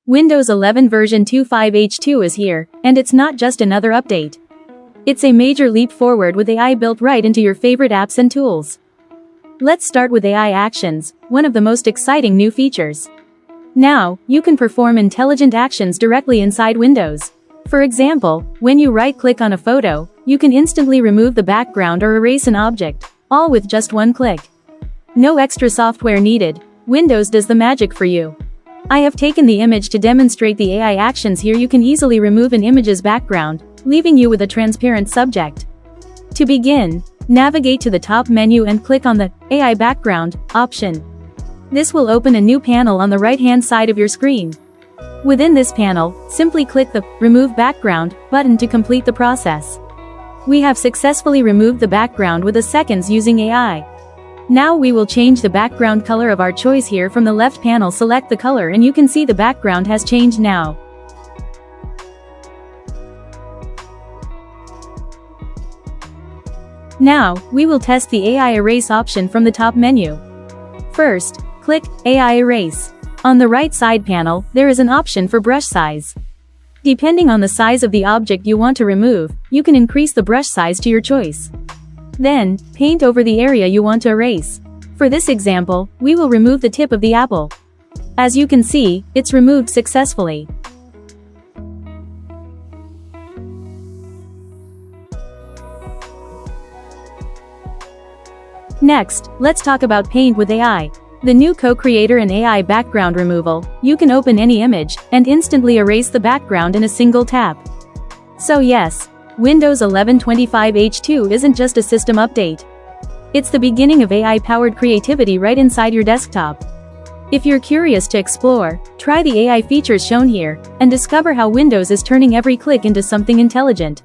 Windows 11 version 25H2 is here, and it's not just another update. It's a major leap forward with AI built right into your favorite apps and tools. Let's start with AI Actions, one of the most exciting new features. Now, you can perform intelligent actions directly inside Windows. For example, when you right-click on a photo, you can instantly remove the background or erase an object, all with just one click. No extra software needed, Windows does the magic for you. I have taken the image to demonstrate the AI actions here. You can easily remove an image's background, leaving you with a transparent subject. To begin, navigate to the top menu and click on the AI Background option. This will open a new panel on the right-hand side of your screen. Within this panel, simply click the Remove Background button to complete the process. We have successfully removed the background with seconds using AI. Now we will change the background color of our choice. Here from the left panel, select the color and you can see the background has changed now. Now, we will test the AI Erase option from the top menu. First, click AI Erase. On the right side panel, there is an option for brush size. Depending on the size of the object you want to remove, you can increase the brush size to your choice. Then, paint over the area you want to erase. For this example, we will remove the tip of the apple. As you can see, it's removed successfully. Next, let's talk about Paint with AI. The new Co-Creator and AI Background Removal. You can open any image and instantly erase the background in a single tap. So yes, Windows 11 25H2 isn't just a system update. It's the beginning of AI-powered creativity right inside your desktop. If you're curious to explore, try the AI features shown here, and discover how Windows is turning every click into something intelligent.